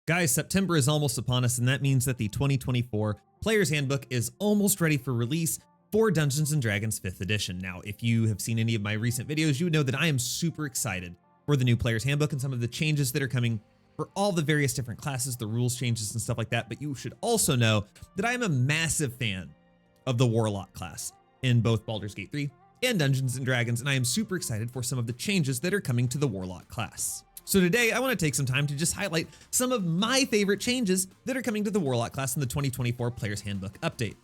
Guys, September is almost upon us, and that means that the 2024 Player's Handbook is almost ready for release for Dungeons & Dragons 5th edition. Now, if you have seen any of my recent videos, you would know that I am super excited for the new Player's Handbook and some of the changes that are coming for all the various different classes, the rules changes and stuff like that. But you should also know that I am a massive fan of the Warlock class in both Baldur's Gate 3 and Dungeons & Dragons, and I am super excited for some of the changes that are coming to the Warlock class. So today I want to take some time to just highlight some of my favorite changes that are coming to the Warlock class in the 2024 Player's Handbook update.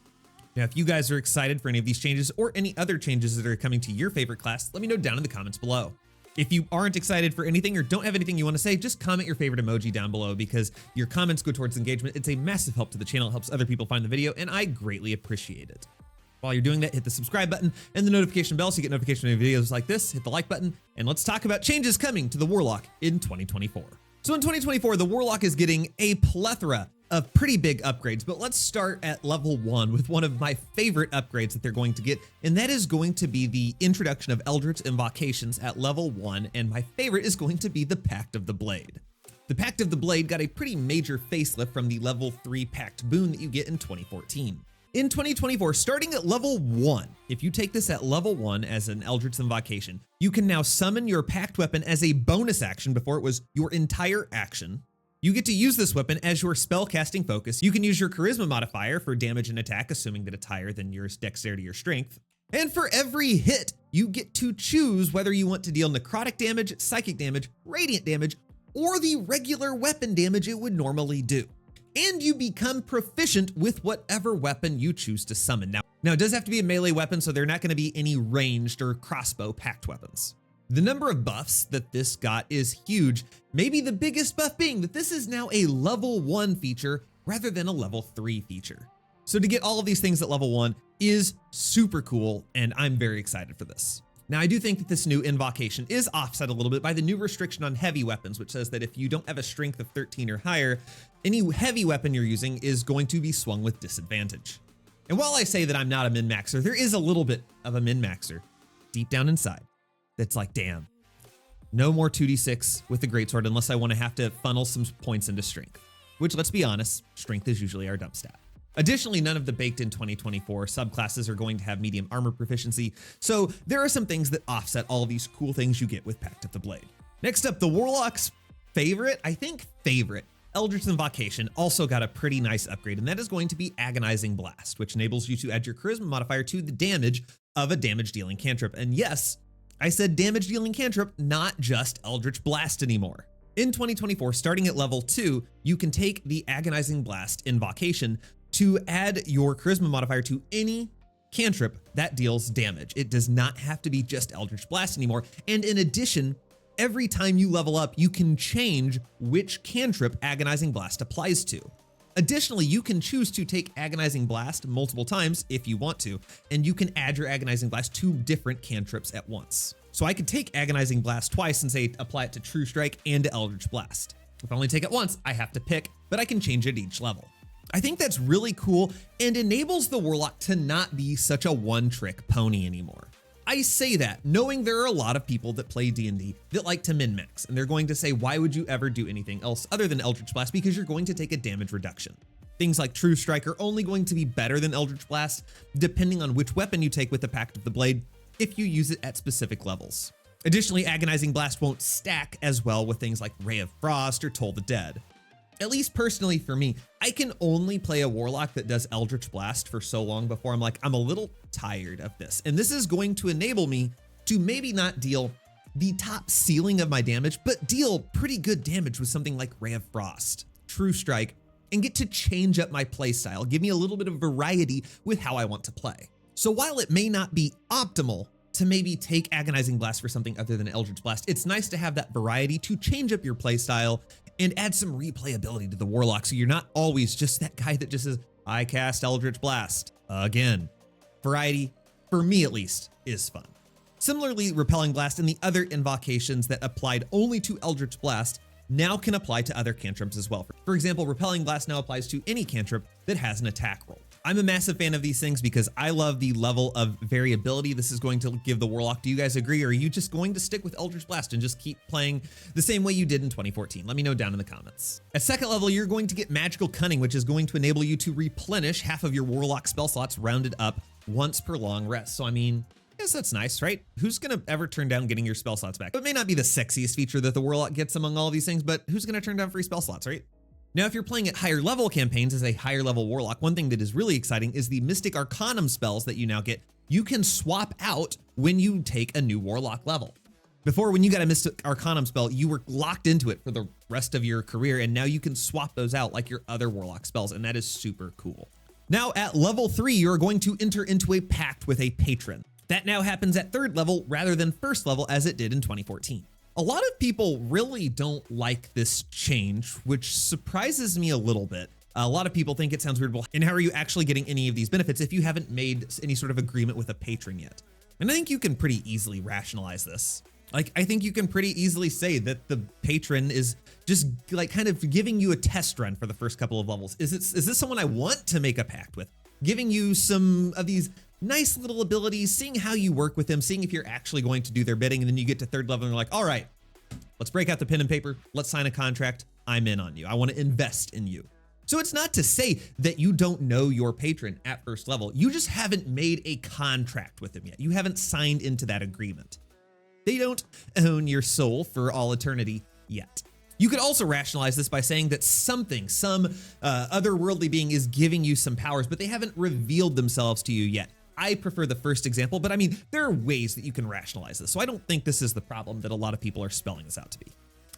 Now, if you guys are excited for any of these changes or any other changes that are coming to your favorite class, let me know down in the comments below. If you aren't excited for anything or don't have anything you want to say, just comment your favorite emoji down below because your comments go towards engagement. It's a massive help to the channel. It helps other people find the video, and I greatly appreciate it. While you're doing that, hit the subscribe button and the notification bell so you get notification of videos like this. Hit the like button, and let's talk about changes coming to the Warlock in 2024. So in 2024, the Warlock is getting a plethora of pretty big upgrades, but let's start at level 1 with one of my favorite upgrades that they're going to get, and that is going to be the introduction of Eldritch Invocations at level 1, and my favorite is going to be the Pact of the Blade. The Pact of the Blade got a pretty major facelift from the level 3 Pact boon that you get in 2014. In 2024, starting at level 1, if you take this at level 1 as an Eldritch Invocation, you can now summon your Pact weapon as a bonus action before it was your entire action. You get to use this weapon as your spellcasting focus. You can use your Charisma modifier for damage and attack, assuming that it's higher than your Dexterity or Strength. And for every hit, you get to choose whether you want to deal necrotic damage, psychic damage, radiant damage, or the regular weapon damage it would normally do. And you become proficient with whatever weapon you choose to summon. Now it does have to be a melee weapon, so there are not going to be any ranged or crossbow packed weapons. The number of buffs that this got is huge, maybe the biggest buff being that this is now a level 1 feature rather than a level 3 feature. So to get all of these things at level 1 is super cool, and I'm very excited for this. Now, I do think that this new invocation is offset a little bit by the new restriction on heavy weapons, which says that if you don't have a strength of 13 or higher, any heavy weapon you're using is going to be swung with disadvantage. And while I say that I'm not a min-maxer, there is a little bit of a min-maxer deep down inside that's like, damn, no more 2d6 with the greatsword unless I want to have to funnel some points into strength, which, let's be honest, strength is usually our dump stat. Additionally, none of the baked in 2024 subclasses are going to have medium armor proficiency, so there are some things that offset all these cool things you get with Pact of the Blade. Next up, the Warlock's favorite Eldritch Invocation also got a pretty nice upgrade, and that is going to be Agonizing Blast, which enables you to add your Charisma modifier to the damage of a damage-dealing cantrip. And yes, I said damage-dealing cantrip, not just Eldritch Blast anymore. In 2024, starting at level 2, you can take the Agonizing Blast invocation to add your Charisma modifier to any cantrip that deals damage. It does not have to be just Eldritch Blast anymore. And in addition, every time you level up, you can change which cantrip Agonizing Blast applies to. Additionally, you can choose to take Agonizing Blast multiple times if you want to, and you can add your Agonizing Blast to different cantrips at once. So I could take Agonizing Blast twice and say apply it to True Strike and to Eldritch Blast. If I only take it once, I have to pick, but I can change it each level. I think that's really cool and enables the Warlock to not be such a one-trick pony anymore. I say that knowing there are a lot of people that play D&D that like to min-max, and they're going to say, why would you ever do anything else other than Eldritch Blast? Because you're going to take a damage reduction. Things like True Strike are only going to be better than Eldritch Blast, depending on which weapon you take with the Pact of the Blade, if you use it at specific levels. Additionally, Agonizing Blast won't stack as well with things like Ray of Frost or Toll the Dead. At least personally for me, I can only play a Warlock that does Eldritch Blast for so long before I'm like, I'm a little tired of this. And this is going to enable me to maybe not deal the top ceiling of my damage, but deal pretty good damage with something like Ray of Frost, True Strike, and get to change up my playstyle, give me a little bit of variety with how I want to play. So while it may not be optimal to maybe take Agonizing Blast for something other than Eldritch Blast, it's nice to have that variety to change up your playstyle and add some replayability to the Warlock, so you're not always just that guy that just says, I cast Eldritch Blast again. Variety, for me at least, is fun. Similarly, Repelling Blast and the other invocations that applied only to Eldritch Blast, now can apply to other cantrips as well. For example, Repelling Blast now applies to any cantrip that has an attack roll. I'm a massive fan of these things because I love the level of variability this is going to give the Warlock. Do you guys agree, or are you just going to stick with Eldritch Blast and just keep playing the same way you did in 2014? Let me know down in the comments. At second level, you're going to get Magical Cunning, which is going to enable you to replenish half of your Warlock spell slots rounded up once per long rest. So I mean, yes, that's nice, right? Who's gonna ever turn down getting your spell slots back? It may not be the sexiest feature that the Warlock gets among all these things, but who's gonna turn down free spell slots, right? Now, if you're playing at higher level campaigns as a higher level Warlock, one thing that is really exciting is the Mystic Arcanum spells that you now get. You can swap out when you take a new Warlock level. Before, when you got a Mystic Arcanum spell, you were locked into it for the rest of your career, and now you can swap those out like your other Warlock spells, and that is super cool. Now, at level 3, you're going to enter into a pact with a patron. That now happens at third level rather than first level as it did in 2014. A lot of people really don't like this change, which surprises me a little bit. A lot of people think it sounds weird. Well, and how are you actually getting any of these benefits if you haven't made any sort of agreement with a patron yet? And I think you can pretty easily rationalize this. Like, I think you can pretty easily say that the patron is just like kind of giving you a test run for the first couple of levels. Is this someone I want to make a pact with? Giving you some of these nice little abilities, seeing how you work with them, seeing if you're actually going to do their bidding, and then you get to third level and you're like, all right, let's break out the pen and paper, let's sign a contract, I'm in on you, I want to invest in you. So it's not to say that you don't know your patron at first level, you just haven't made a contract with them yet. You haven't signed into that agreement. They don't own your soul for all eternity yet. You could also rationalize this by saying that some otherworldly being is giving you some powers, but they haven't revealed themselves to you yet. I prefer the first example, but I mean, there are ways that you can rationalize this. So I don't think this is the problem that a lot of people are spelling this out to be.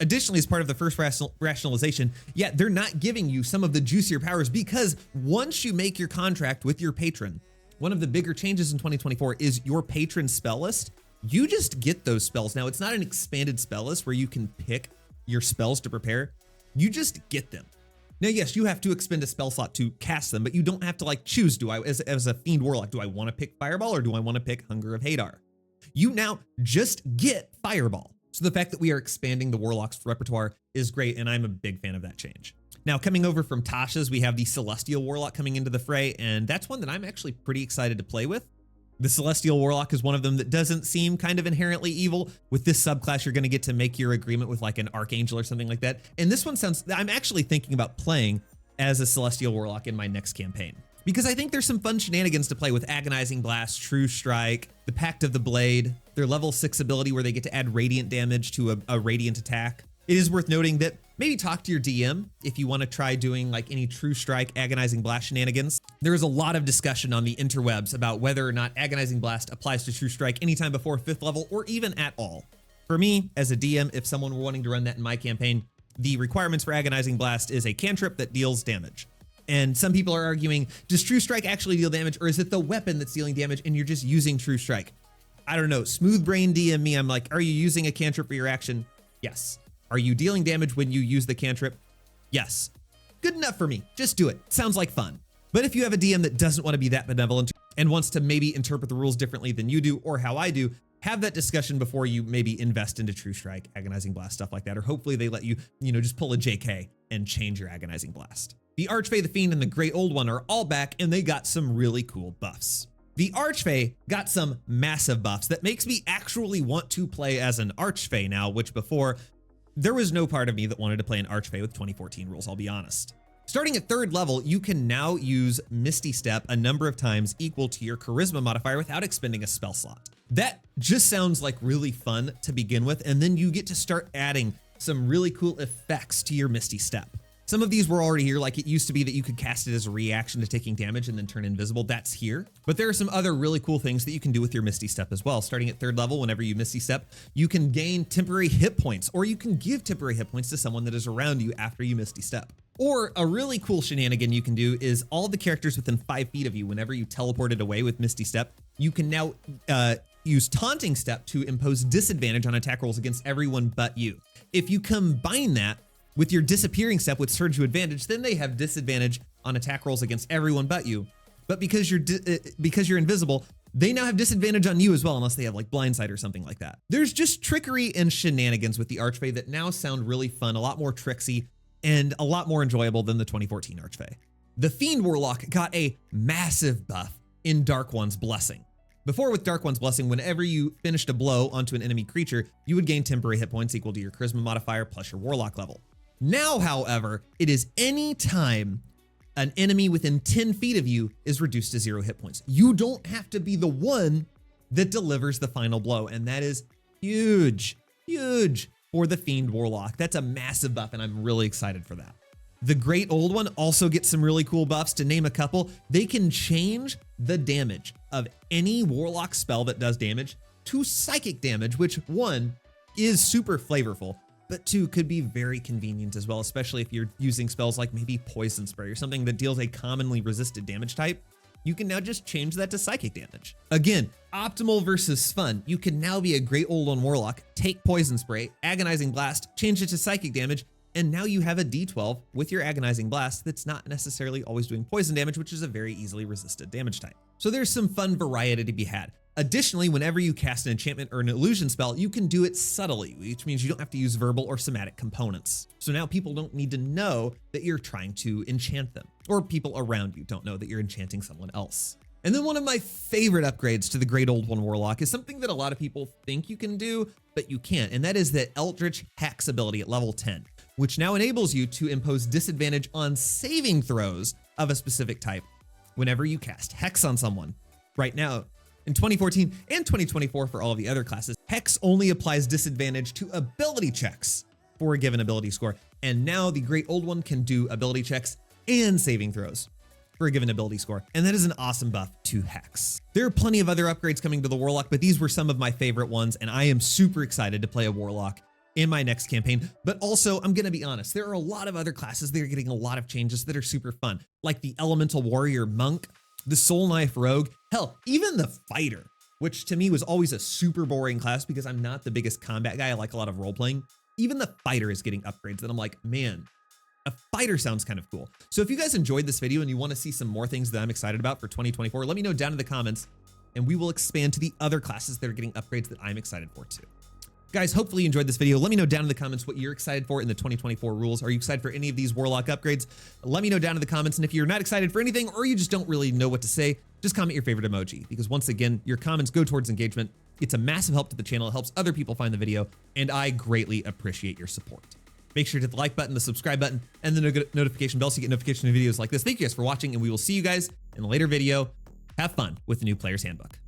Additionally, as part of the first rationalization, yeah, they're not giving you some of the juicier powers because once you make your contract with your patron, one of the bigger changes in 2024 is your patron spell list. You just get those spells. Now, it's not an expanded spell list where you can pick your spells to prepare. You just get them. Now, yes, you have to expend a spell slot to cast them, but you don't have to like choose, as a Fiend Warlock, do I want to pick Fireball or do I want to pick Hunger of Hadar? You now just get Fireball. So the fact that we are expanding the Warlock's repertoire is great, and I'm a big fan of that change. Now, coming over from Tasha's, we have the Celestial Warlock coming into the fray, and that's one that I'm actually pretty excited to play with. The Celestial Warlock is one of them that doesn't seem kind of inherently evil. With this subclass, you're going to get to make your agreement with like an Archangel or something like that. And this one sounds, I'm actually thinking about playing as a Celestial Warlock in my next campaign, because I think there's some fun shenanigans to play with Agonizing Blast, True Strike, the Pact of the Blade, their level 6 ability where they get to add radiant damage to a radiant attack. It is worth noting that maybe talk to your DM if you want to try doing like any True Strike, Agonizing Blast shenanigans. There is a lot of discussion on the interwebs about whether or not Agonizing Blast applies to True Strike anytime before 5th level or even at all. For me, as a DM, if someone were wanting to run that in my campaign, the requirements for Agonizing Blast is a cantrip that deals damage. And some people are arguing, does True Strike actually deal damage, or is it the weapon that's dealing damage and you're just using True Strike? I don't know. Smooth brain DM me, I'm like, are you using a cantrip for your action? Yes. Are you dealing damage when you use the cantrip? Yes. Good enough for me. Just do it. Sounds like fun. But if you have a DM that doesn't want to be that benevolent and wants to maybe interpret the rules differently than you do or how I do, have that discussion before you maybe invest into True Strike, Agonizing Blast, stuff like that. Or hopefully they let you, just pull a JK and change your Agonizing Blast. The Archfey, the Fiend, and the Great Old One are all back, and they got some really cool buffs. The Archfey got some massive buffs that makes me actually want to play as an Archfey now, which before, there was no part of me that wanted to play an Archfey with 2014 rules, I'll be honest. Starting at 3rd level, you can now use Misty Step a number of times equal to your Charisma modifier without expending a spell slot. That just sounds like really fun to begin with, and then you get to start adding some really cool effects to your Misty Step. Some of these were already here, like it used to be that you could cast it as a reaction to taking damage and then turn invisible. That's here. But there are some other really cool things that you can do with your Misty Step as well. Starting at 3rd level, whenever you Misty Step, you can gain temporary hit points, or you can give temporary hit points to someone that is around you after you Misty Step. Or a really cool shenanigan you can do is all the characters within 5 feet of you, whenever you teleported away with Misty Step, you can now use Taunting Step to impose disadvantage on attack rolls against everyone but you. If you combine that with your Disappearing Step with Surge to Advantage, then they have disadvantage on attack rolls against everyone but you. But because you're invisible, they now have disadvantage on you as well, unless they have like blindside or something like that. There's just trickery and shenanigans with the Archfey that now sound really fun, a lot more tricksy, and a lot more enjoyable than the 2014 Archfey. The Fiend Warlock got a massive buff in Dark One's Blessing. Before, with Dark One's Blessing, whenever you finished a blow onto an enemy creature, you would gain temporary hit points equal to your Charisma modifier plus your Warlock level. Now, however, it is any time an enemy within 10 feet of you is reduced to 0 hit points. You don't have to be the one that delivers the final blow, and that is huge, huge for the Fiend Warlock. That's a massive buff, and I'm really excited for that. The Great Old One also gets some really cool buffs. To name a couple, they can change the damage of any Warlock spell that does damage to psychic damage, which one is super flavorful, but two could be very convenient as well, especially if you're using spells like maybe Poison Spray or something that deals a commonly resisted damage type. You can now just change that to psychic damage. Again, optimal versus fun. You can now be a Great Old One Warlock, take Poison Spray, Agonizing Blast, change it to psychic damage, and now you have a D12 with your Agonizing Blast that's not necessarily always doing poison damage, which is a very easily resisted damage type. So there's some fun variety to be had. Additionally, whenever you cast an enchantment or an illusion spell, you can do it subtly, which means you don't have to use verbal or somatic components. So now people don't need to know that you're trying to enchant them, or people around you don't know that you're enchanting someone else. And then one of my favorite upgrades to the Great Old One Warlock is something that a lot of people think you can do, but you can't, and that is the Eldritch Hex ability at level 10, which now enables you to impose disadvantage on saving throws of a specific type whenever you cast Hex on someone. Right now, in 2014 and 2024 for all of the other classes, Hex only applies disadvantage to ability checks for a given ability score, and now the Great Old One can do ability checks and saving throws for a given ability score, and that is an awesome buff to Hex. There are plenty of other upgrades coming to the Warlock, but these were some of my favorite ones, and I am super excited to play a Warlock in my next campaign. But also, I'm gonna be honest, there are a lot of other classes that are getting a lot of changes that are super fun, like the Elemental Warrior Monk, the Soul Knife Rogue, hell, even the Fighter, which to me was always a super boring class because I'm not the biggest combat guy. I like a lot of role playing. Even the Fighter is getting upgrades that I'm like, man, a Fighter sounds kind of cool. So if you guys enjoyed this video and you want to see some more things that I'm excited about for 2024, let me know down in the comments and we will expand to the other classes that are getting upgrades that I'm excited for too. Guys, hopefully you enjoyed this video. Let me know down in the comments what you're excited for in the 2024 rules. Are you excited for any of these Warlock upgrades? Let me know down in the comments. And if you're not excited for anything or you just don't really know what to say, just comment your favorite emoji, because once again, your comments go towards engagement. It's a massive help to the channel. It helps other people find the video, and I greatly appreciate your support. Make sure to hit the like button, the subscribe button, and the notification bell so you get notification of videos like this. Thank you guys for watching, and we will see you guys in a later video. Have fun with the new Player's Handbook.